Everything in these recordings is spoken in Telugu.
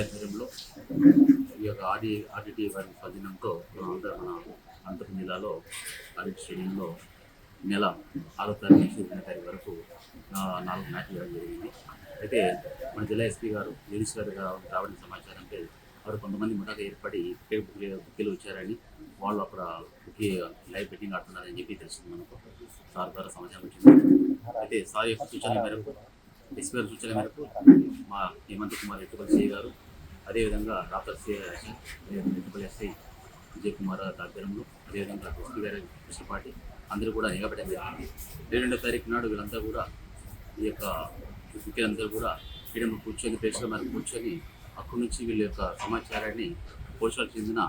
ఆధ్వర్యంలో ఈ యొక్క ఆర్డిటి వారి స్వాధీనంతో మన అనంతపురం జిల్లాలో ఆర్డిటి స్టేడియంలో నెల 6వ తారీఖు నుంచి 2వ తారీఖు వరకు 4 మ్యాచ్లు వేయడం జరిగింది. అయితే మన జిల్లా ఎస్పీ గారు జగదీష్ గారు రావడం సమాచారం అంటే వారు కొంతమంది ముఠాగా ఏర్పడి బుక్కీలు వచ్చారని వాళ్ళు అక్కడ బుక్కీ లైవ్ బెట్టింగ్ ఆడుతున్నారని చెప్పి తెలిసింది మనకు. సార్ ద్వారా సమాచారం వచ్చింది. అయితే సార్ యొక్క సూచనల మేరకు ఎస్పీ గారి సూచనల మేరకు మా హేమంత్ కుమార్ ఎట్టుపల్లి సిఐ గారు, అదేవిధంగా డాక్టర్ ఎట్టుపల్లి ఎస్ఐ విజయ్ కుమార్ ఆధ్వర్యంలో, అదేవిధంగా ఎస్పీ గారి కృష్ణపాటి అందరూ కూడా నిలబెట్టడం జరిగింది. 2వ తారీఖు నాడు వీళ్ళంతా కూడా ఈ యొక్క ముఖ్యులందరూ కూడా స్టేడియంలో కూర్చొని ప్రేక్షకుల మీద కూర్చొని అక్కడి నుంచి వీళ్ళ యొక్క సమాచారాన్ని పోలీసులకు చెందిన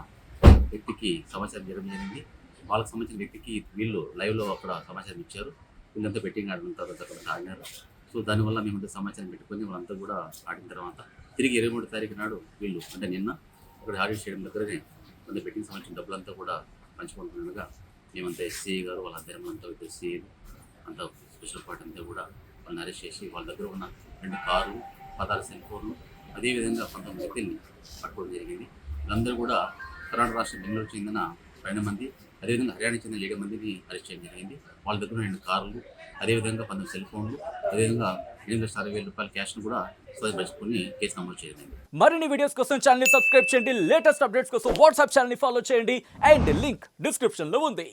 వ్యక్తికి సమాచారం చేయడం జరిగింది. వాళ్ళకి సంబంధించిన వ్యక్తికి వీళ్ళు లైవ్లో అక్కడ సమాచారం ఇచ్చారు. వీళ్ళంతా బెట్టింగ్ ఆడిన తర్వాత అక్కడ ఆడినారు. సో దానివల్ల మేమంతా సమాచారం పెట్టుకొని వాళ్ళంతా కూడా ఆడిన తర్వాత తిరిగి 23వ తారీఖు నాడు వీళ్ళు అంటే నిన్న ఇక్కడ ఆడిట్ చేయడం దగ్గరనే కొంత బెట్టింగ్ సంబంధించిన డబ్బులంతా కూడా పంచుకుంటుండగా మేమంతా ఎస్సీ గారు వాళ్ళ ఆధ్వర్యంలో అంతా ఎస్సీ అంతా స్పెషల్ పార్టీ అంతా కూడా వాళ్ళని అరెస్ట్ చేసి వాళ్ళ దగ్గర ఉన్న 2 కార్లు, 16 సెల్ ఫోన్లు, అదేవిధంగా 19 వ్యక్తుల్ని పట్టుకోవడం జరిగింది. వీళ్ళందరూ కూడా కర్ణాటక రాష్ట్రం బెంగళూరు చెందిన 12 మంది, అదేవిధంగా హర్యానా చెందిన 7 మందిని అరెస్ట్ చేయడం జరిగింది. వాళ్ళ దగ్గర 2 కార్లు, అదేవిధంగా 19 సెల్ ఫోన్లు, అదేవిధంగా 8,60,000 రూపాయల క్యాష్ను కూడా స్వాధీనపరుచుకుని కేసు నమోదు చేయడం. మరిన్ని వీడియోస్ కోసం ఛానల్ ని సబ్స్క్రైబ్ చేయండి. లేటెస్ట్ అప్డేట్స్ కోసం వాట్సాప్ ఛానల్ ని ఫాలో చేయండి. అండ్ లింక్ డిస్క్రిప్షన్ లో ఉంది.